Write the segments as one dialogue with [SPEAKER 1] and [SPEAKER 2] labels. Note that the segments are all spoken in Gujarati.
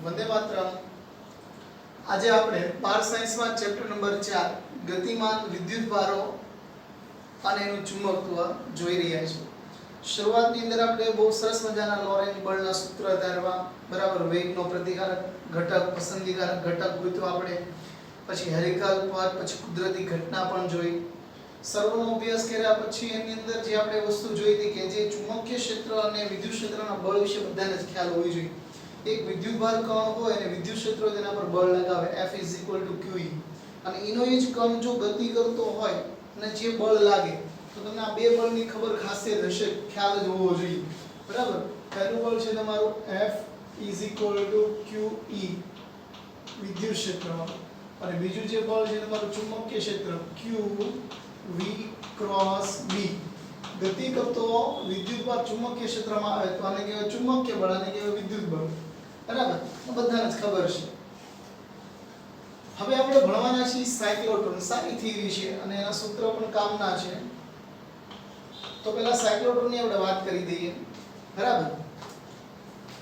[SPEAKER 1] વંદે માતરમ. આજે આપણે બાર સાયન્સમાં ચેપ્ટર નંબર 4 ગતિમાન વિદ્યુતભારો અને એનું ચુંબકત્વ જોઈ રહ્યા છીએ. શરૂઆતની અંદર આપણે બહુ સરસ મજાના લોરેન્જ બળના સૂત્ર ધારવા, બરાબર, વેગનો પ્રતિકારક ઘટક, પસંદગીકારક ઘટક ગોતવા આપણે, પછી હેલિકલ પથ, પછી કુદરતી ઘટના પણ જોઈ. સર્વનો અભ્યાસ કર્યા પછી એની અંદર જે આપણે વસ્તુ જોઈ હતી કે જે ચુંબકીય ક્ષેત્ર અને વિદ્યુત ક્ષેત્રના બળ વિશે બધાને જ ખ્યાલ હોવી જોઈએ. એક વિદ્યુતભાર કણ હોય અને વિદ્યુત ક્ષેત્ર તેના પર બળ લગાવે F = QE, અને એનો એ જ કણ જો ગતિ કરતો હોય અને જે બળ લાગે તો તમને આ બે બળની ખબર ખાસિયત હશે, ખ્યાલ જ હોવો જોઈએ, બરાબર. પહેલું બળ છે તમારું F = QE વિદ્યુત ક્ષેત્રમાં, અને બીજું જે બળ છે તમારું ચુંબકીય ક્ષેત્ર QV × B. ગતિ કરતો વિદ્યુતભાર ચુંબકીય ક્ષેત્રમાં આવે તો આને કહેવાય ચુંબકીય બળ, આને કહેવાય વિદ્યુત બળ, બરાબર. બધાને જ ખબર છે. હવે આપણે ભણવાના છીએ સાયક્લોટ્રોન, સારી થિયરી છે અને એના સૂત્ર પણ કામના છે. તો પહેલા સાયક્લોટ્રોનની આપણે વાત કરી દઈએ, બરાબર.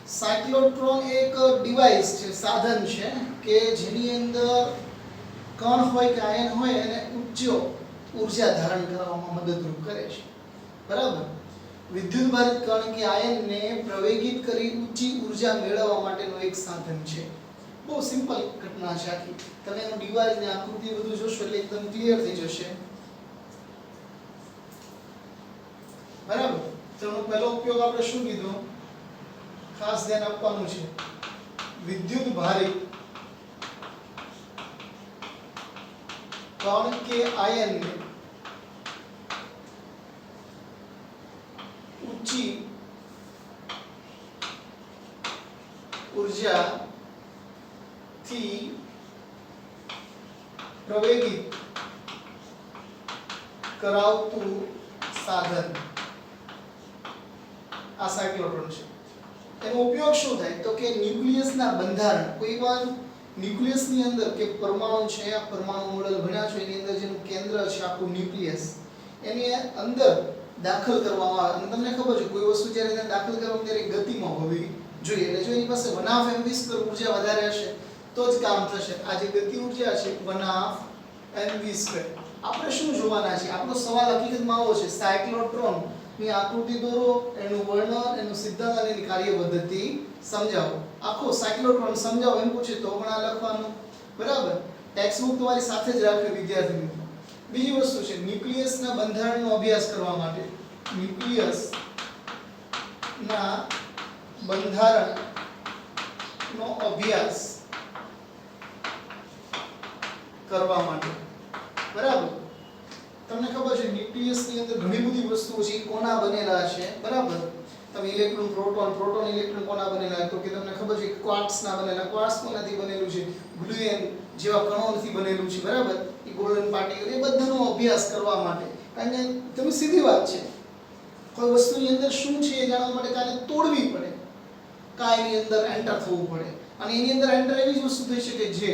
[SPEAKER 1] સાયક્લોટ્રોન એક ડિવાઇસ છે, સાધન છે કે જેની અંદર કણ હોય કે આયન હોય એને ઉચ્ચ ઊર્જા ધારણ કરવામાં મદદરૂપ કરે છે, બરાબર. વિદ્યુતભારિત કણ કે આયનને પ્રવેગિત કરી ઊંચી ઊર્જા મેળવવા માટેનું એક સાધન છે. બહુ સિમ્પલ ઘટના છે આખી. તમે એનું ડિવાઇસ ને આકૃતિ બધું જોશો એટલે એકદમ ક્લિયર થઈ જશે, બરાબર. તો એનો પહેલો ઉપયોગ આપણે શું કીધો, ખાસ ધ્યાન આપવાનું છે. વિદ્યુતભારિત કણ કે આયનને ઊંચી ઊર્જાથી પ્રવેગિત કરાવતું સાધન આ સાયક્લોટ્રોન છે. એનો ઉપયોગ શું થાય તો કે ન્યુક્લિયસના બંધારણ, કોઈ વાર ન્યુક્લિયસની અંદર કે પરમાણુ છે, આ પરમાણુ મોડેલ ભણ્યા છો, એની અંદર જેનું કેન્દ્ર છે આખું ન્યુક્લિયસ, એની અંદર દાખલ કરવામાં આવે. અને તમને ખબર છે કોઈ વસ્તુ જ્યારે એને દાખલ કરવામાં ત્યારે ગતિમાં હોવી જોઈએ. એટલે જો એની પાસે 1/2 mv² ઊર્જા વધારે હશે તો જ કામ થશે. આ જે ગતિ ઊર્જા છે 1/2 mv². આપણે શું જોવાના છે, આપણો સવાલ હકીકતમાં આવો છે, સાયક્લોટ્રોન ની આકૃતિ દોરો, એનું વર્ણન, એનું સિદ્ધાંત અને એની કાર્ય પદ્ધતિ સમજાવો. આખો સાયક્લોટ્રોન સમજાવો એમ પૂછે તો પણ આ લખવાનું, બરાબર. ટેક્સ્ટ બુક તમારી સાથે જ રાખવી વિદ્યાર્થી મિત્રો. બીજી વસ્તુ છે ન્યુક્લિયસના બંધારણનો અભ્યાસ કરવા માટે, ન્યુક્લિયસના બંધારણનો અભ્યાસ કરવા માટે, બરાબર. તમને ખબર છે ન્યુક્લિયસની અંદર ઘણી બધી વસ્તુઓ છે, કોના બનેલા છે, બરાબર. તમે ઇલેક્ટ્રોન, પ્રોટોન ઇલેક્ટ્રોન કોના બનેલા, તો કે તમને ખબર છે ક્વાર્ટ્સના બનેલા. ક્વાર્ટ્સ કોનાથી બનેલું છે, ગ્લુએન જેવા કણોથી બનેલું છે, બરાબર. એ ગોલ્ડન પાર્ટિકલ, એ બધાનો અભ્યાસ કરવા માટે. અને તમે સીધી વાત છે, કોઈ વસ્તુની અંદર શું છે એ જાણવા માટે કાને તોડવી પડે, કાંઈની અંદર એન્ટર થવું પડે. અને એની અંદર એન્ટર એવી જ વસ્તુ થઈ શકે જે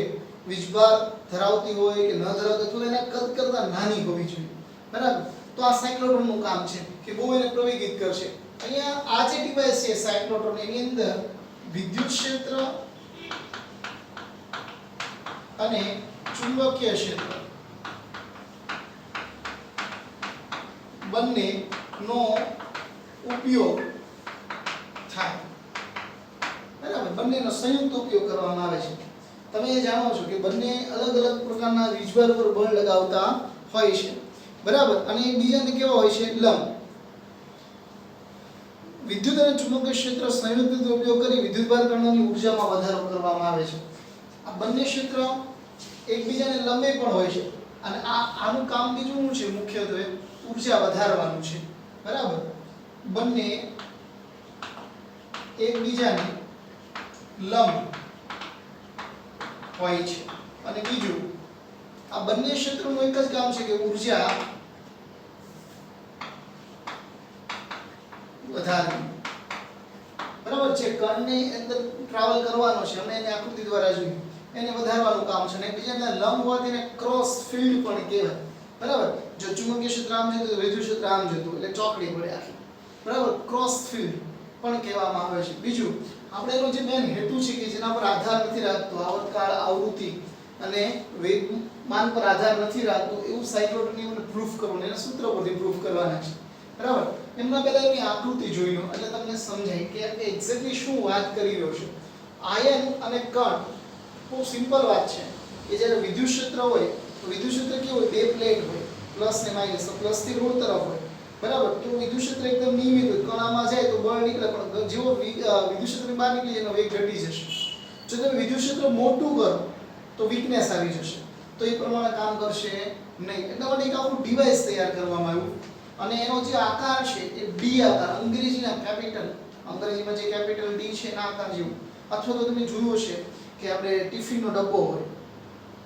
[SPEAKER 1] વીજભાર ધરાવતી હોય કે ન ધરાવતી, અથવા એના કદ કરતાં નાની હોવી જોઈએ, બરાબર. તો આ સાયક્લોટ્રોનનું કામ છે કે બહુ એને પ્રવેગિત કરશે. અહીંયા આ જે ડિવાઇસ છે સાયક્લોટ્રોન, એની અંદર વિદ્યુત ક્ષેત્ર અને ચુંબકીય ક્ષેત્ર બંનેનો ઉપયોગ થાય, બરાબર. બંનેનો સંયુક્ત ઉપયોગ કરવામાં આવે છે. તમે એ જાણો છો કે બંને અલગ અલગ પ્રકારના વીજભાર પર બળ લગાવતા હોય છે, બરાબર. અને બીજાને કેવા હોય છે, લંબ. વિદ્યુત અને ચુંબકીય ક્ષેત્ર સંયુક્ત રીતે ઉપયોગ કરી વિદ્યુતભાર કણોની ઊર્જામાં વધારો કરવામાં આવે છે. આ બંને ક્ષેત્ર એકબીજાને લંબે પણ હોય છે, અને આનું કામ બીજું શું છે, મુખ્યત્વે ઊર્જા વધારવાનું છે, બરાબર. બંને એકબીજાને લંબ હોય છે. અને બીજું, આ બંને ક્ષેત્રોનું એક જ કામ છે કે ઊર્જા વધારવી, બરાબર. જે કણની અંદર ટ્રાવેલ કરવાનો છે, અમે એને આકૃતિ દ્વારા જોયું, એને વધારવાનું કામ છે. અને બીજાને લંબ હોવાથી એને ક્રોસ ફિલ્ડ પણ કહેવાય, બરાબર. જો ચુંબકીય ક્ષેત્ર આમ જતું તો વિદ્યુત ક્ષેત્ર આમ જતું એટલે ચોકડી પડે આખી, બરાબર. ક્રોસ ફિલ્ડ પણ કહેવામાં આવે છે. બીજું, આપણે એનો જે મેન હેતુ છે કે જેના પર આધાર નથી રાખતો, આવર્તકાળ, આવૃત્તિ અને વેગમાન પર આધાર નથી રાખતો એવું સાયક્લોટોન ને પ્રૂફ કરવાનું, એના સૂત્ર પરથી પ્રૂફ કરવાના છે, બરાબર. એમના પહેલા એની આકૃતિ જોઈ લો એટલે તમને સમજાય કે એક્ઝેક્ટલી શું વાત કરી રહ્યો છે. આયન અને કણ બહુ સિમ્પલ વાત છે કે જ્યારે વિદ્યુત ક્ષેત્ર હોય તો વિદ્યુત ક્ષેત્ર કેવું હોય, બે પ્લેટ હોય, પ્લસ ને માઈનસ, તો પ્લસ થી ઋણ તરફ હોય, બરાબર. તો વિદ્યુત ક્ષેત્ર એકદમ નિયમિત હોય, કણ આમાં જાય તો બળ નીકળે, પણ જેવો વિદ્યુત ક્ષેત્રની બહાર નીકળી એનો વેગ ઘટી જશે. જો તમે વિદ્યુત ક્ષેત્ર મોટું કરો તો વીકનેસ આવી જશે, તો એ પ્રમાણે કામ કરશે નહીં. એટલા માટે એક આખું ડિવાઇસ તૈયાર કરવામાં આવ્યું અને એનો જે આકાર છે એ ડી આકાર, અંગ્રેજીના કેપિટલ, અંગ્રેજીમાં જે કેપિટલ ડી છે એના આકાર જેવું. અથવા તો તમે જોયું હશે કે આપણે ટિફિનનો ડબ્બો હોય,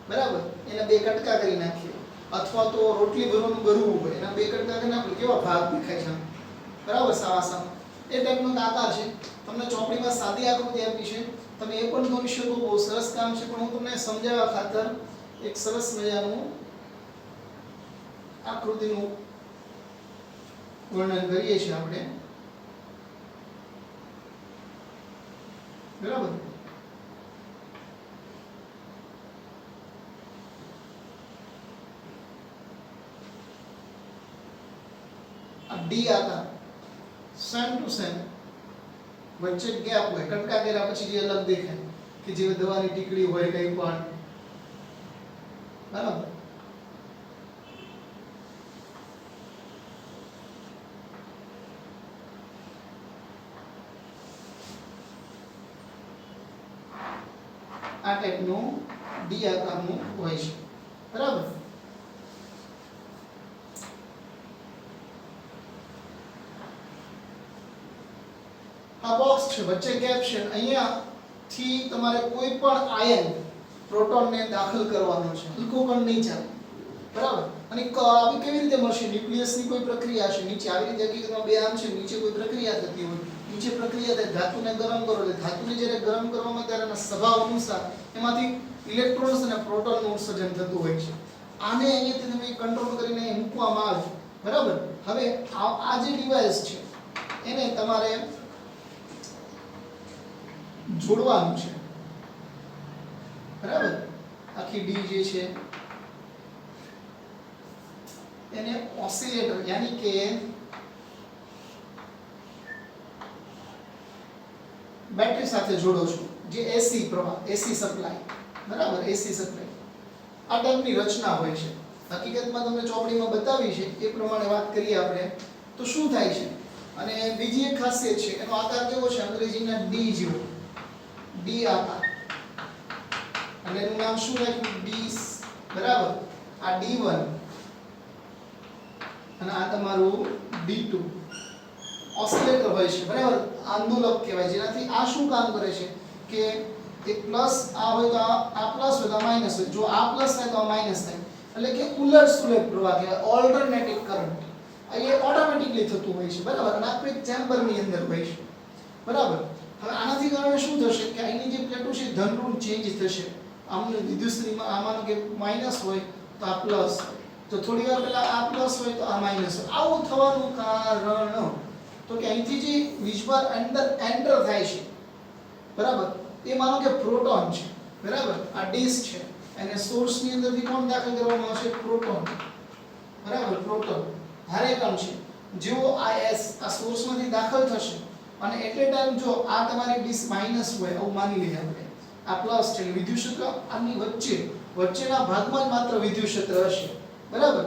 [SPEAKER 1] બરાબર, એના બે કટકા કરી નાખીએ, અથવા તો રોટલી ભરવાનું ગરવું હોય એના બે કટકા કરીને આપણે કેવા ભાગ દેખાય છે, બરાબર, સાવા સાવા એ ટાઈપનો આકાર છે. તમને ચોપડીમાં સાદી આકૃતિ આપી છે, તમે એ પણ દોરી શકો, બહુ સરસ કામ છે. પણ હું તમને સમજાવવા ખાતર એક સરસ મજાનું આકૃતિનું વર્ણન કરીએ છીએ આપણે, બરાબર. આ ડી આકાર સેમ ટુ સેમ, વચ્ચે ગેપ હોય, કટકા કર્યા પછી જે અલગ દેખાય કે જે દવાની ટીકડી હોય કઈ પણ, બરાબર. આ ટાઈપનું ડી આકારનું હોય છે, બરાબર. આ બોક્સ છે, વચ્ચે ગેપ છે, અહીંયા થી તમારે કોઈ પણ આયન પ્રોટોનને દાખલ કરવાનો છે, હલકો કણ નહીં ચાલે, બરાબર. અને આવી કેવી રીતે મળશે? ન્યુક્લિયસની કોઈ પ્રક્રિયા છે, નીચે આવી રીતે હકીકતમાં બે આમ છે, નીચે કોઈ પ્રક્રિયા થતી હોય, નીચે પ્રક્રિયા થાય, ધાતુને ગરમ કરો, એટલે ધાતુને જ્યારે ગરમ કરવામાં ત્યારે એના સ્વભાવ અનુસાર એમાંથી ઇલેક્ટ્રોન્સ અને પ્રોટોનનું ઉત્સર્જન થતું હોય છે. આને અહીંયાથી તમે કંટ્રોલ કરીને મૂકવામાં આવે, બરાબર. હવે આ જે ડિવાઇસ છે એને તમારે જોડવાનું છે, બરાબર. આખી ડી જે છે એને ઓસિલેટર યાની કે બેટરી સાથે જોડો છો, જે એસી પ્રવાહ, એસી સપ્લાય, બરાબર, એસી સપ્લાય. આ ટાઈપની રચના હોય છે. હકીકતમાં તમને ચોપડીમાં બતાવી છે એ પ્રમાણે વાત કરીએ આપણે તો શું થાય છે. અને બીજી એક ખાસિયત છે, એનો આકાર કેવો છે? અંગ્રેજીના ડી જેવો, ડી આકાર. અને એનું નામ શું રાખ્યું? ડી, બરાબર. આ D1 અને આ તમારું D2 ઓસિલેટર હોય છે, બરાબર. આંદોલક કહેવાય, જેનાથી આ શું કામ કરે છે કે એક પ્લસ આ હોય તો આ પ્લસ હોય તો આ માઈનસ હોય, જો આ પ્લસ થાય તો આ માઈનસ થાય, એટલે કે ઉલટ સુલટ પ્રવાહ કહેવાય, ઓલ્ટરનેટિવ કરંટ. એ ઓટોમેટિકલી થતું હોય છે, બરાબર. અને આ એક ચેમ્બરની અંદર હોય છે, બરાબર. હવે આનાથી કારણે શું થશે કે અહીંની જે પ્લેટો છે ધન ઋણ ચેન્જ થશે. આમને વિદ્યુતસ્થિતિમાં આમાંનો કે માઈનસ હોય તો આ પ્લસ, તો થોડી વાર પહેલા આ પ્લસ હોય તો આ માઈનસ. આવું થવાનું કારણ તો કે અહીંથી જે વીજભાર અંદર એન્ટર થાય છે, બરાબર, એ માનો કે પ્રોટોન છે, બરાબર. આ ડિસ્ક છે, અને સોર્સની અંદરથી કોણ દાખલ કરવામાં આવશે? પ્રોટોન, બરાબર. પ્રોટોન ભારે કણ છે, જેવો આ S આ સોર્સમાંથી દાખલ થશે અને એટ એ ટાઈમ જો આ તમારી ડિસ્ક માઈનસ હોય, આવું માની લઈએ આપણે, આ પ્લસ છે, વિદ્યુત ક્ષેત્ર આની વચ્ચેના ભાગમાં જ માત્ર વિદ્યુત ક્ષેત્ર હશે, બરાબર.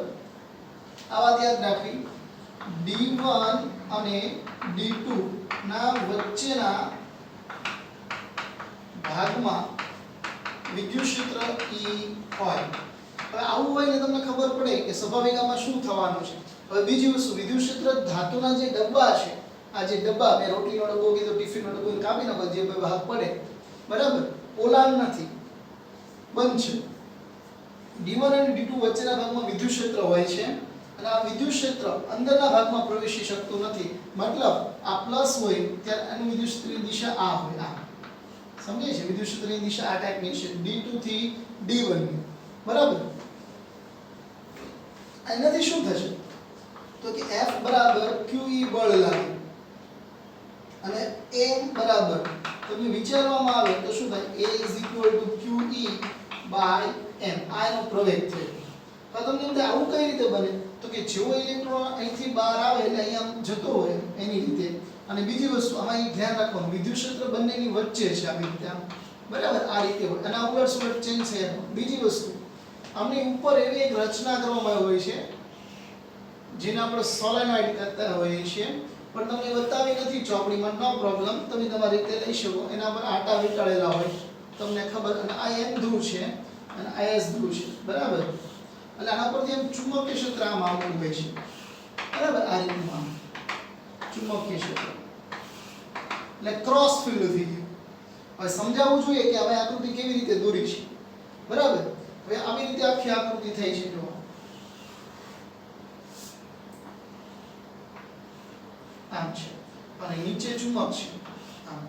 [SPEAKER 1] આ વાત યાદ રાખવી. D1 અને D2 ના વચ્ચેના ભાગમાં વિદ્યુત ક્ષેત્ર E હોય. હવે આવું હોય ને તમને ખબર પડે કે સ્વાભાવિક આમાં શું થવાનું છે. હવે બીજી વસ્તુ, વિદ્યુત ક્ષેત્ર ધાતુના જે ડબ્બા છે, આ જે ડબ્બા, મેં રોટલીનો ડબ્બો કીધો, ટિફિનનો ડબ્બો કાપી નાખો, જે બે ભાગ પડે, બરાબર, પોલાણ નથી, બંધ છે. D1 અને D2 વચ્ચેના ભાગમાં વિદ્યુત ક્ષેત્ર હોય છે, અને આ વિદ્યુત ક્ષેત્ર અંદરના ભાગમાં પ્રવેશી શકતું નથી. મતલબ આ પ્લસ હોય ત્યારે એનું વિદ્યુત ક્ષેત્રની દિશા આ હોય, આ સમજાય છે? વિદ્યુત ક્ષેત્રની દિશા આ ટાઈપની છે, D2 થી D1 ની, બરાબર. એનાથી શું થશે તો કે F બરાબર QE બળ લાગે અને M બરાબર તમને વિચારવામાં આવે તો શું થાય A QE m આ એનો પ્રવેગ થયો. તો તમને એમ થાય આવું કઈ રીતે બને તો કે જેવો ઇલેક્ટ્રોન અહીંથી બહાર આવે એટલે અહીંયા જતો હોય એની રીતે. અને બીજી વસ્તુ આમાં એ ધ્યાન રાખવાનું વિદ્યુત ક્ષેત્ર બંનેની વચ્ચે છે આવી રીતે આમ બરાબર આ રીતે હોય અને આ ઉલટ સુલટ ચેન્જ છે. બીજી વસ્તુ આમની ઉપર એવી એક રચના કરવામાં આવી હોય છે જેને આપણે સોલેનોઇડ કહેતા હોઈએ છીએ પણ તમને બતાવી નથી ચોપડીમાં નો પ્રોબ્લેમ તમે તમારી રીતે લઈ શકો. એના પર આટા વીંટાળેલા હોય તમને ખબર અને આ n ધ્રુવ છે અને આ s ધ્રુવ છે બરાબર. એટલે આના પરથી એમ ચુંબકીય ક્ષેત્ર આમ આવતું હોય છે બરાબર આ રીતનું આમ ચુંબકીય ક્ષેત્ર એટલે ક્રોસ ફિલ્ડ થઈ ગયું. હવે સમજાવવું જોઈએ કે હવે આકૃતિ કેવી રીતે દોરી છે બરાબર. હવે આવી રીતે આખી આકૃતિ થઈ છે જો આમ છે અને નીચે ચુંબક છે આમ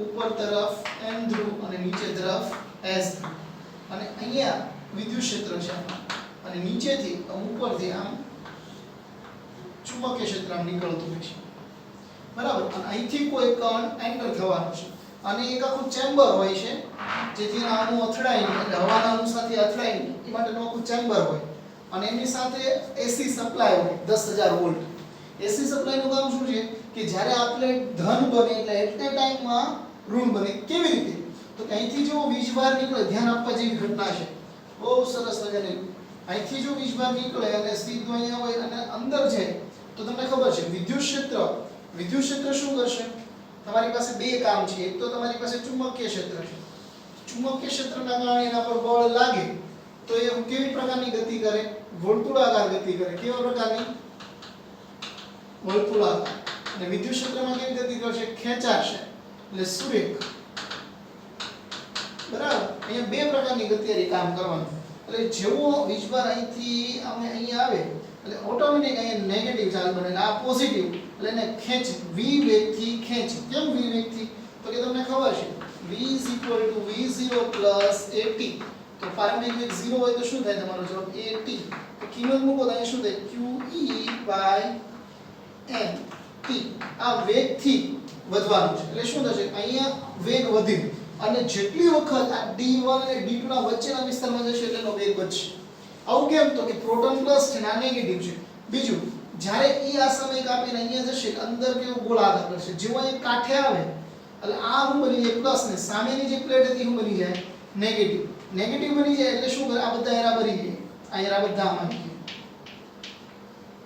[SPEAKER 1] ઉપર તરફ n ધ્રુવ અને નીચે તરફ s ધ્રુવ અને અહીંયા વિદ્યુત ક્ષેત્ર છે અને નીચેથી ઉપરથી આમ ચુંબકીય ક્ષેત્ર આમ નીકળતું હોય છે બરાબર. અને અહીંથી કોઈ કણ એન્ટર થવાનો છે અને એક આખું ચેમ્બર હોય છે જેથી આનું અથડાય નહીં એટલે હવાના અણુ સાથે અથડાય નહીં એ માટેનું આખું ચેમ્બર હોય અને એની સાથે એસી સપ્લાય હોય 10000 વોલ્ટ. એસી સપ્લાયનું કામ શું છે કે જ્યારે આપણે ધન બને એટલે એટ એ ટાઈમમાં ઋણ બને. કેવી રીતે તો કે અહીંથી જો વીજભાર નીકળે ધ્યાન આપવા જેવી ઘટના છે બહુ સરસ મજાની. અહીંથી જો વીજભાર નીકળે અને સીધું અહીંયા હોય અને અંદર જાય તો તમને ખબર છે વિદ્યુત ક્ષેત્ર શું કરશે તમારી પાસે બે કામ છે. એક તો તમારી પાસે ચુંબકીય ક્ષેત્ર છે. ચુંબકીય ક્ષેત્રના કારણે એના પર બળ લાગે તો એ કેવી પ્રકારની ગતિ કરે વર્તુળાકાર ગતિ કરે. કેવા પ્રકારની વર્તુળાકાર. અને વિદ્યુત ક્ષેત્રમાં કેવી ગતિ કરશે ખેંચાશે એટલે સુરેખ બરાબર. અહીંયા બે પ્રકારની ગતિએ કામ કરવાનું. એટલે જેવો વીજભાર અહીંથી અહીંયા આવે એટલે ઓટોમેટિક અહીંયા નેગેટિવ ચાર્જ બને એટલે આ પોઝિટિવ એટલે એને ખેંચ v વેગથી ખેંચ. કેમ v વેગથી તો કે તમને ખબર છે v v0 at તો પારમાણિક વેગ 0 હોય તો શું થાય તમારો જવાબ at. તો કિંમત મૂકો તો અહીંયા શું થાય QE m t. આ વેગથી વધવાનું છે એટલે શું થશે અહીંયા વેગ વધ્યો અને જેટલી વખત આ d1 અને d2 ના વચ્ચેના વિસ્તારમાં જશે એટલે એનો વેગ વધશે. આવું કેમ તો કે પ્રોટોન પ્લસ છે અને આ નેગેટિવ છે. બીજું જ્યારે એ આ સમય કાપીને અહીંયા જશે અંદર કેવો ગોળાકાર કરશે જેવો એ કાંઠે આવે એટલે આ હું બની જાય પ્લસ ને સામેની જે પ્લેટ હતી હું બની જાય નેગેટિવ. નેગેટિવ બની જાય એટલે શું કરે આ બધા એરા ભરી જાય આ એરા બધા આમાં આવી ગયા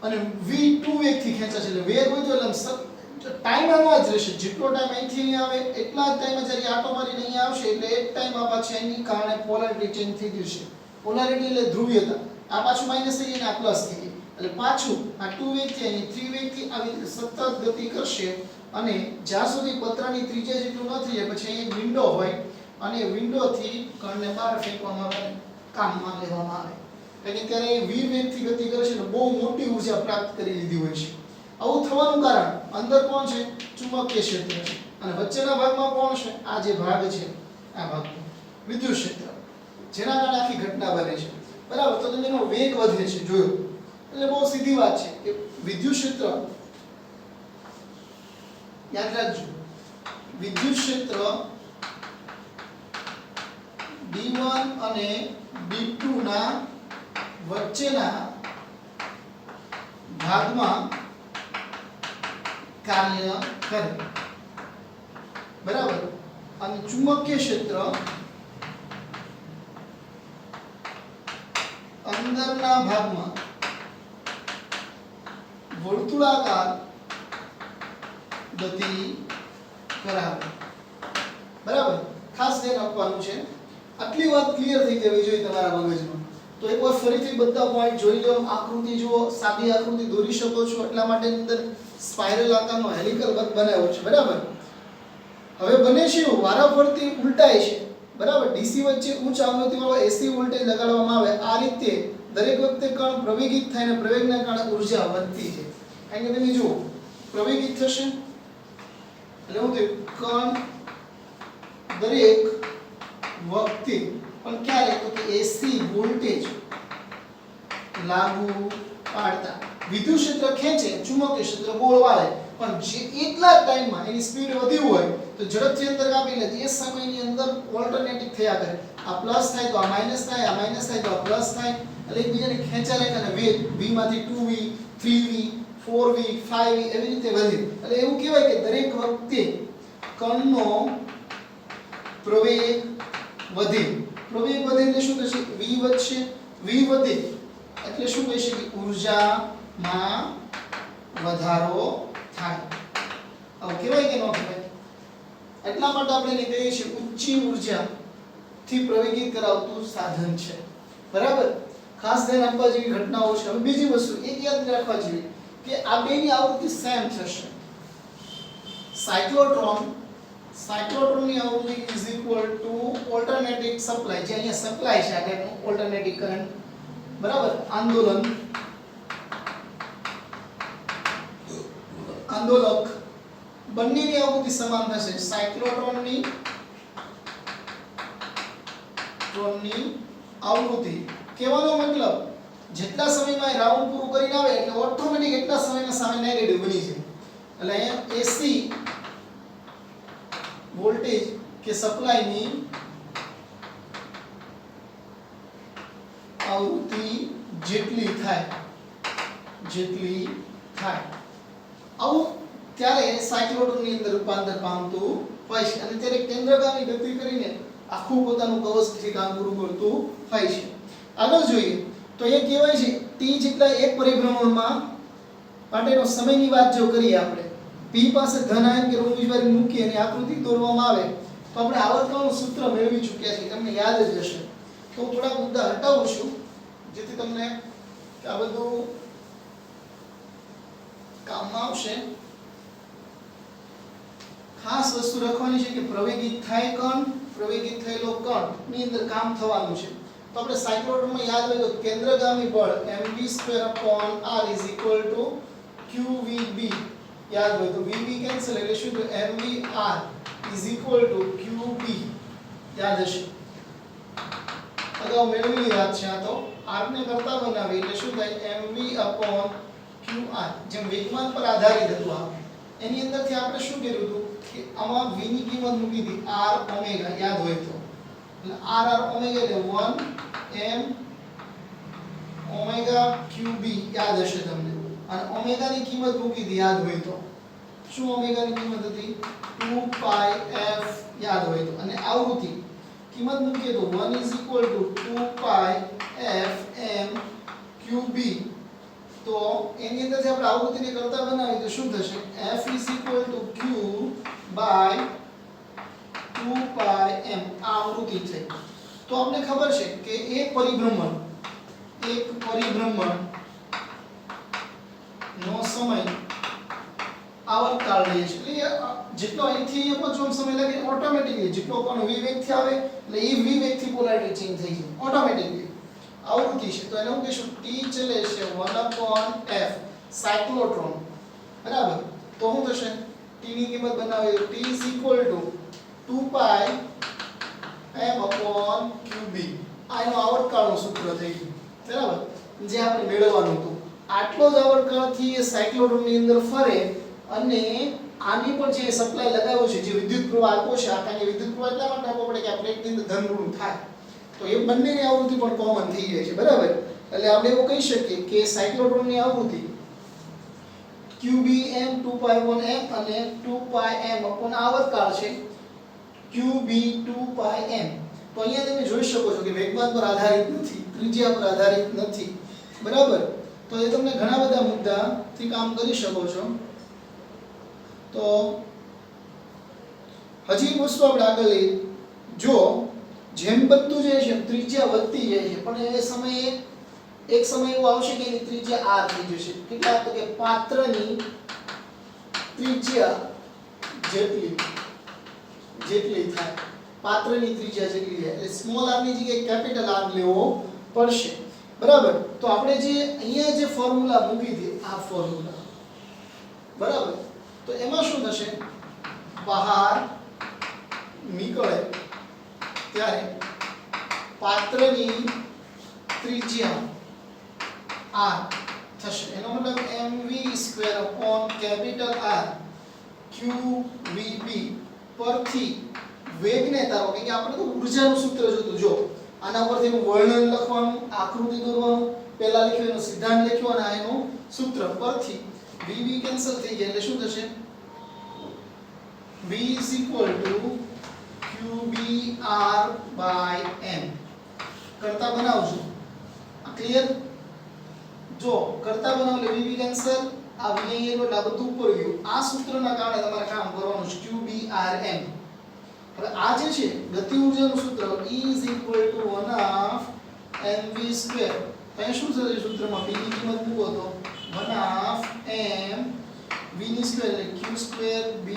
[SPEAKER 1] અને v2 વેગથી ખેંચાશે એટલે વેગ વધ્યો એટલે ટાઈમ આનો જ રહેશે. જેટલો ટાઈમ અહીંથી અહીંયા આવે એટલા જ ટાઈમે જ્યારે આટો મારીને અહીંયા આવશે એટલે એક ટાઈમ આ પાછી એની કારણે પોલારિટી ચેન્જ થઈ જશે. પોલારિટી એટલે ધ્રુવીયતા આ પાછું માઈનસ થઈ જાય ને આ પ્લસ થઈ જાય એટલે પાછું આ 2 વેગથી અને 3 વેગથી આવી સતત ગતિ કરશે અને જ્યાં સુધી પતરાની ત્રિજ્યા જેટલું ન થઈ જાય પછી અહીં વિન્ડો હોય અને વિન્ડોથી કણને બહાર ફેંકવામાં આવે કામમાં લેવામાં આવે. એટલે ત્યારે v વેગથી ગતિ કરે છે એટલે બહુ મોટી ઊર્જા પ્રાપ્ત કરી લીધી હોય છે. આવું થવાનું કારણ અંદર કોણ છે ચુંબકીય ક્ષેત્ર છે અને વચ્ચેના ભાગમાં કોણ છે આ જે ભાગ છે આ ભાગ વિદ્યુત ક્ષેત્ર જેના કારણે આખી ઘટના બને છે બરાબર. તો તમે એનો વેગ વધે છે જોયો એટલે બહુ સીધી વાત છે કે વિદ્યુત ક્ષેત્ર યાદ રાખજો વિદ્યુત ક્ષેત્ર d1 અને d2 ના વચ્ચેના ભાગમાં કાર્ય કરે બરાબર. અને ચુંબકીય ક્ષેત્ર અંદરના ભાગમાં વર્તુળાકાર ગતિ કરાવે બરાબર. ખાસ ધ્યાન આપવાનું છે. આટલી વાત ક્લિયર થઈ જવી જોઈએ તમારા મગજમાં. તો એકવાર ફરીથી બધા પોઈન્ટ જોઈ લો. આકૃતિ જુઓ સાદી આકૃતિ દોરી શકો છો એટલા માટે અંદર સ્પાઇરલ આકારનો હેલિકલ વર્ગ બનાવ્યો છે બરાબર. હવે બને છે વારાફરતી ઉલટાય છે બરાબર. ડીસી વચ્ચે ઉચ્ચ આવૃત્તિવાળો એસી વોલ્ટેજ લગાડવામાં આવે આ રીતે દરેક વખતે કણ પ્રવેગિત થાય અને પ્રવેગના કારણે ઊર્જા વધતી છે. કારણ કે તમે જુઓ પ્રવેગિત થશે એટલે હું તે કણ દરેક વખતે પણ ક્યારે તો કે એસી વોલ્ટેજ લાગુ પાડતા વિદ્યુત ક્ષેત્ર ખેંચે ચુંબકીય ક્ષેત્ર ગોળ વાળે પણ જે એટલા ટાઈમમાં એની સ્પીડ વધી હોય તો ઝડપથી અંતર કાપી લે એ સમયની અંદર ઓલ્ટરનેટિવ થયા કરે આ પ્લસ થાય તો આ માઈનસ થાય આ માઈનસ થાય તો આ પ્લસ થાય એટલે એકબીજાને ખેંચા લે અને વેગ v માંથી 2v 3v 4v 5v એવી રીતે વધે એટલે એવું કહેવાય કે દરેક વખતે કણનો પ્રવેગ વધે એટલે શું થશે v વધશે v વધે એટલે શું કહી શકીએ ઊર્જામાં વધારો થાય આવું કહેવાય કે ન કહેવાય એટલા માટે આપણે એને કહીએ છીએ ઊંચી ઊર્જા થી પ્રવેગિત કરાવતું સાધન છે બરાબર ખાસ ધ્યાન આપવા જેવી ઘટનાઓ છે હવે બીજી વસ્તુ એક યાદ રાખવા જેવી કે આ બેની આવૃત્તિ સેમ થશે સાયક્લોટ્રોનની આવૃત્તિ is equal to alternating supply જે અહીંયા સપ્લાય છે આ ટાઈપનો ઓલ્ટરનેટિંગ કરંટ બરાબર આંદોલક બંનેની આવૃત્તિ સમાન થશે સાયક્લોટ્રોનની આવૃત્તિ કહેવાનો મતલબ જેટલા સમયમાં રાઉન્ડ પૂરું કરીને આવે એટલે ઓટોમેટિક એટલા સમયમાં સામે નેગેટિવ બની જાય એટલે અહીંયા AC વોલ્ટેજ કે સપ્લાયની આવૃત્તિ જેટલી થાય આવું ત્યારે સાયક્લોટ્રોનની અંદર રૂપાંતર પામતું હોય છે અને ત્યારે કેન્દ્રગામી ગતિ કરીને આખું પોતાનું કવચથી કામ પૂરું કરતું હોય છે આગળ જોઈએ તો અહીંયા કહેવાય છે t જેટલા એક પરિભ્રમણમાં માટેનો સમયની વાત જો કરીએ આપણે p પાસે ધન આયન કે ઋણ વીજભાર મૂકી અને આકૃતિ દોરવામાં આવે તો આપણે આવર્તનનું સૂત્ર મેળવી ચૂક્યા છીએ તમને યાદ જ હશે તો થોડા મુદ્દા હટાવું છું જેથી તમને આ બધું કામમાં આવશે ખાસ વસ્તુ રાખવાની છે કે પ્રવેગિત થાય કણ પ્રવેગિત થયેલો કણ ની અંદર કામ થવાનું છે તો આપણે સાયક્લોટ્રોનમાં યાદ હોય તો કેન્દ્રગામી બળ mv2/r qvb યાદ હોય તો vb કેન્સલ એટલે શું તો mvr qb યાદ હશે અગાઉ મેળવેલી વાત છે આ તો r ને કરતા બનાવી એટલે શું થાય mv/qr જેમ વેગમાન પર આધારિત હતું આ એની અંદરથી આપણે શું કર્યું હતું કે આમાં v ની કિંમત મૂકી હતી r ઓમેગા યાદ હોય તો એટલે r ઓમેગા એટલે 1 m ઓમેગા qb યાદ હશે તમને અને ઓમેગા ની કિંમત મૂકી હતી યાદ હોય તો શું ઓમેગા ની કિંમત હતી 2 pi f યાદ હોય તો અને આવૃત્તિ કિંમત મૂકીએ તો 1 2 pi f m qb તો એની અંદરથી આપણે આવૃત્તિને કરતા બનાવીએ તો શું થશે f q by 2 pi m આવૃત્તિ થઈ તો આપણે ખબર છે કે એક પરિભ્રમણ નો સમય આવર્તકાળ રહે છે એટલે જેટલો અહીંથી અહીંયા પહોંચવાનો સમય લાગે ઓટોમેટિકલી જેટલો કોણ v વેગથી આવે એટલે એ v વેગથી પોલારિટી ચેન્જ થઈ જાય ઓટોમેટિકલી આવૃત્તિ છે તો એને હું કહીશું t ચલે છે 1/f સાયક્લોટ્રોન બરાબર તો શું થશે t ની કિંમત બનાવીએ તો t 2 pi m/qb આ એનો આવર્તકાળનું સૂત્ર થઈ ગયું બરાબર જે આપણે મેળવવાનું હતું આટલો જ આવર્તકાળથી એ સાયક્લોટ્રોનની અંદર ફરે અને આની પણ જે સપ્લાય લગાવ્યો છે જે વિદ્યુત પ્રવાહ આપ્યો છે આ કાંઈ વિદ્યુત પ્રવાહ એટલા માટે આપવો પડે કે આ પ્લેટની અંદર ધન ઋણ થાય તો એ બંનેની આવૃત્તિ પણ કોમન થઈ જાય છે બરાબર એટલે આપણે એવું કહી શકીએ કે સાયક્લોટ્રોનની આવૃત્તિ qbm 2π1m અને 2πm આવર્તકાળ છે qb 2πm તો અહીંયા તમે જોઈ શકો છો કે વેગમાન પર આધારિત નથી ત્રિજ્યા પર આધારિત નથી બરાબર તો એ તમને ઘણા બધા મુદ્દાથી કામ કરી શકો છો તો હજી એક વસ્તુ આપણે આગળ લઈએ જો જેમ બધું જાય છે ત્રિજ્યા વધતી જાય છે પણ એ સમયે એક સમય એવો આવશે કે એની ત્રિજ્યા r થઈ જશે કેટલા તો કે પાત્રની ત્રિજ્યા જેટલી થાય પાત્રની ત્રિજ્યા જેટલી થાય એટલે સ્મોલ r ની જગ્યાએ કેપિટલ r લેવો પડશે બરાબર તો આપણે જે અહીંયા જે ફોર્મ્યુલા મૂકી હતી આ ફોર્મ્યુલા બરાબર તો એમાં શું થશે બહાર નીકળે ત્યારે પાત્રની ત્રિજ્યા r થશે એનો મતલબ mv² R qvb પરથી વેગને તારો કે આપણે તો ઊર્જાનું સૂત્ર જોતું જો આના પરથી એનું વર્ણન લખવાનું આકૃતિ દોરવાનું પહેલા લખ્યું એનો સિદ્ધાંત લખ્યો અને આ એનું સૂત્ર પરથી v કેન્સલ થઈ જાય એટલે શું થશે v qbr/m કરતા બનાવજો આ ક્લિયર જો કરતા બનાવ એટલે v કેન્સલ આ v એનો એટલે બધું ઉપર ગયું આ સૂત્રના કારણે તમારે કામ કરવાનું છે qbrm હવે આ જે છે ગતિ ઊર્જાનું સૂત્ર E = 1/mv². અહીં શું થશે સૂત્રમાં v ની કિંમત મૂકો તો 1/m v ની સ્ક્વેર એટલે q² b²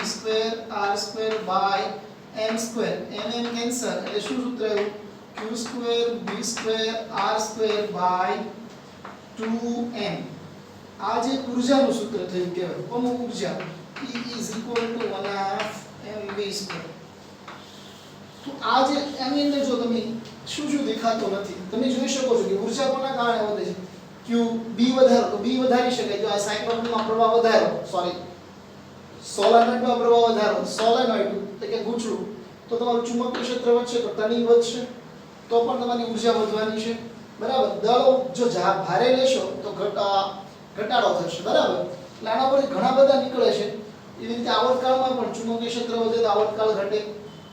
[SPEAKER 1] r² m cancel એટલે શું સૂત્ર આવ્યું q² b² r² 2m. આ જે ઊર્જાનું સૂત્ર થયું કહેવાય કોનું ઊર્જા E = 1/mv². તો આ જે એની અંદર જો તમે શું દેખાતો નથી તમે જોઈ શકો છો કે ઊર્જા કોના કારણે વધે છે q b વધારો તો b વધારી શકાય જો આ સાયક્લોટ્રોનમાં પ્રવાહ વધારો સોલેનોઇડમાં પ્રવાહ વધારો સોલેનોઇડ એટલે કે ગૂંચળું તો તમારું ચુંબકીય ક્ષેત્ર વધશે તો ટર્નિંગ વધશે તો પણ તમારી ઊર્જા વધવાની છે બરાબર. દળો જો ભારે લેશો તો ઘટાડો થશે બરાબર. એટલે આના પર ઘણા બધા નીકળે છે એવી રીતે આવર્તકાળમાં પણ ચુંબકીય ક્ષેત્ર વધે તો આવર્તકાળ ઘટે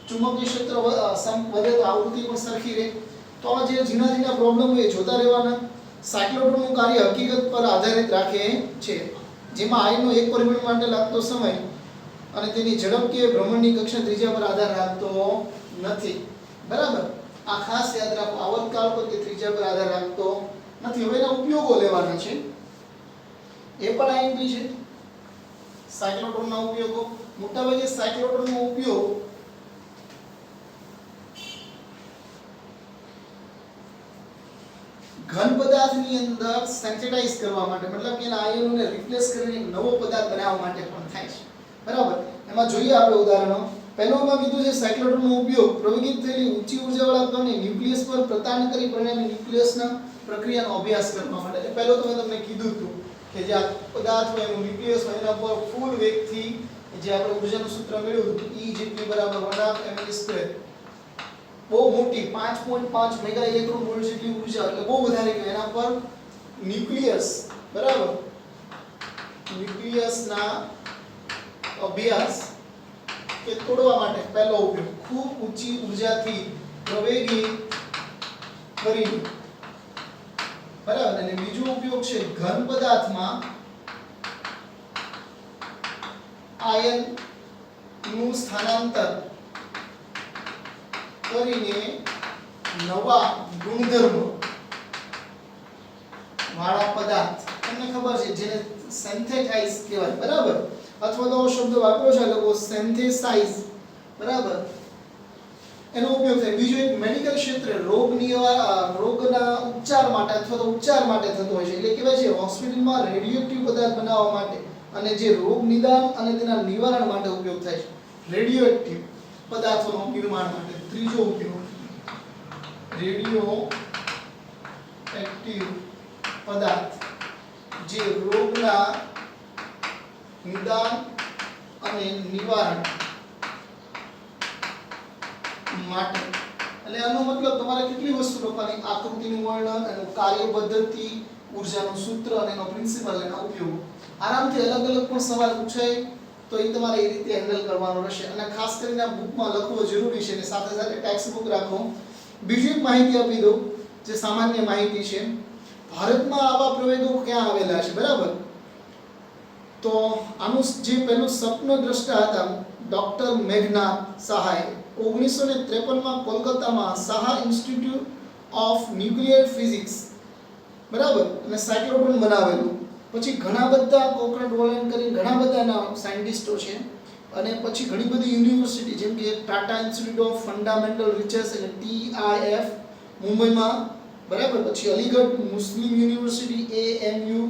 [SPEAKER 1] ચુંબકીય ક્ષેત્ર વધે તો આવૃત્તિ પણ સરખી રહે. તો આ જે ઝીણા પ્રોબ્લેમ હોય જોતા રહેવાના. સાયક્લોટ્રોનનું કાર્ય હકીકત પર આધારિત રાખે છે જેમાં આયનનો એક પરિભ્રમણ માટે લાગતો સમય અને તેની ઝડપ કે ભ્રમણની કક્ષા ત્રિજ્યા પર આધાર રાખતો નથી બરાબર. આ ખાસ યાદ રાખો આવર્તકાળ પર કે ત્રિજ્યા પર આધાર રાખતો નથી. હવે એના ઉપયોગો લેવાના છે એ પણ આઈએમપી છે. સાયક્લોટ્રોનના ઉપયોગો મોટાભાગે સાયક્લોટ્રોનનો ઉપયોગ ઘન પદાર્થની અંદર સેન્સિટાઇઝ કરવા માટે મતલબ કે એના આયનોને રિપ્લેસ કરીને એક નવો પદાર્થ બનાવવા માટે પણ થાય છે બરાબર. એમાં જોઈએ આપણે ઉદાહરણો. પહેલોમાં કીધું છે સાયક્લોટ્રોનનો ઉપયોગ પ્રવેગિત થયેલી ઊંચી ઉર્જાવાળા કણને ન્યુક્લિયસ પર પ્રદાન કરી પરિણામે ન્યુક્લિયસના પ્રક્રિયાનો અભ્યાસ કરવા માટે. એટલે પહેલો તો મેં તમને કીધું હતું કે જે આ પદાર્થ હોય એનું ન્યુક્લિયસ હોય એના પર ફૂલ વેગથી જે આપણે ઊર્જાનું સૂત્ર મેળવ્યું હતું E = 1/mv². બહુ મોટી 5.5 મેગા ઇલેક્ટ્રોન વોલ્ટ જેટલી ઊર્જા એટલે બહુ વધારે કહેવાય. એના પર ન્યુક્લિયસ બરાબર ન્યુક્લિયસના અભ્યાસ કે તોડવા માટે પહેલો ઉપયોગ ખૂબ ઊંચી ઊર્જાથી પ્રવેગી કરીને બરાબર. અને બીજો ઉપયોગ છે ઘન પદાર્થમાં આયન નું સ્થાનાંતર કરીને નવા ગુણધર્મો વાળા પદાર્થ તમને ખબર છે જેને સિન્થેસાઇઝ કહેવાય બરાબર. અથવા તો શબ્દ વાપરો છે લોકો સિન્થેસાઇઝ બરાબર એનો ઉપયોગ થાય. બીજો એક મેડિકલ ક્ષેત્રે રોગના ઉપચાર માટે અથવા તો ઉપચાર માટે થતો હોય છે. એટલે કહેવાય છે હોસ્પિટલમાં રેડિયોએક્ટિવ પદાર્થ બનાવવા માટે અને જે રોગ નિદાન અને તેના નિવારણ માટે ઉપયોગ થાય છે રેડિયોએક્ટિવ પદાર્થોનું નિર્માણ માટે. ત્રીજો ઉપયોગ રેડિયોએક્ટિવ પદાર્થ જે રોગના નિદાન અને નિવારણ માટે. એટલે આનો મતલબ તમારે કેટલી વસ્તુ લખવાની આકૃતિનું વર્ણન એનું કાર્ય પદ્ધતિ ઊર્જાનું સૂત્ર અને એનો પ્રિન્સિપલ એના ઉપયોગો. આરામથી અલગ પણ સવાલ પૂછાય તો એ તમારે એ રીતે હેન્ડલ કરવાનો રહેશે. અને ખાસ કરીને આ બુકમાં લખવો જરૂરી છે અને સાથે સાથે ટેક્સ્ટ બુક રાખો. બીજી એક માહિતી આપી દઉં જે સામાન્ય માહિતી છે. ભારતમાં આવા પ્રયોગો ક્યાં આવેલા છે બરાબર. તો આનું જે પહેલું સ્વપ્નદ્રષ્ટા હતા ડોક્ટર મેઘનાથ સહાય 1953માં કોલકાતામાં Saha institute of nuclear physics બરાબર અને સાયક્લોટ્રોન બનાવેલું. પછી ઘણા બધા કોકરટ વોલેન કરી ઘણા બધા સાયન્ટિસ્ટો છે અને પછી ઘણી બધી યુનિવર્સિટી જેમ કે Tata institute of fundamental research એટલે TIF મુંબઈમાં બરાબર. પછી અલીગઢ મુસ્લિમ યુનિવર્સિટી AMU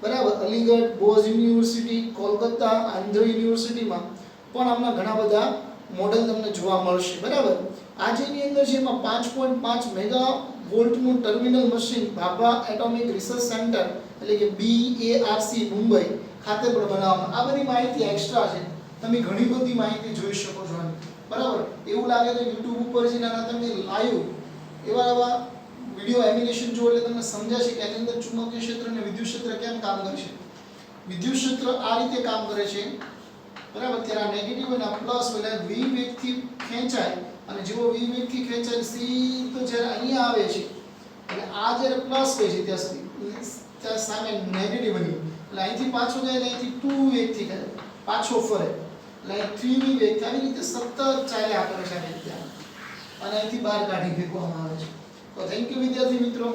[SPEAKER 1] બરાબર. અલીગઢ બોઝ યુનિવર્સિટી કોલકાતા આંધ્ર યુનિવર્સિટીમાં પણ આમના ઘણા બધા મોડેલ તમને જોવા મળશે બરાબર. આજની અંદર છે એમાં 5.5 મેગા વોલ્ટનું terminal machine Bhabha atomic research centre એટલે કે BARC મુંબઈ ખાતે પણ બનાવવામાં. આ બધી માહિતી એક્સ્ટ્રા છે તમે ઘણી બધી માહિતી જોઈ શકો છો. બરાબર. એવું લાગે તો YouTube ઉપર જઈને આના તમે લાઈવ એવા વિડિયો એનિમેશન જુઓ એટલે તમને સમજાશે કે આની અંદર ચુંબકીય ક્ષેત્ર અને વિદ્યુત ક્ષેત્ર કેમ કામ કરે છે. વિદ્યુત ક્ષેત્ર આ રીતે કામ કરે છે, બરાબર. ત્યારે નેગેટિવ અને પ્લસ એટલે v વેગથી ખેંચાય અને જેવો v વેગથી ખેંચાય સીધો જ્યારે અહીંયા આવે છે એટલે આ જ્યારે પ્લસ હોય છે ત્યાં સુધી ત્યાં સામે નેગેટિવ બની એટલે અહીંથી પાછો જાય એટલે અહીંથી 2 વેગથી પાછો ફરે એટલે અહીં 3 v વેગથી આવી રીતે સતત ચાલ્યા કરે છે અને અહીંથી બહાર કાઢી ફેંકવામાં આવે છે. તો થેન્ક યુ વિદ્યાર્થી મિત્રો.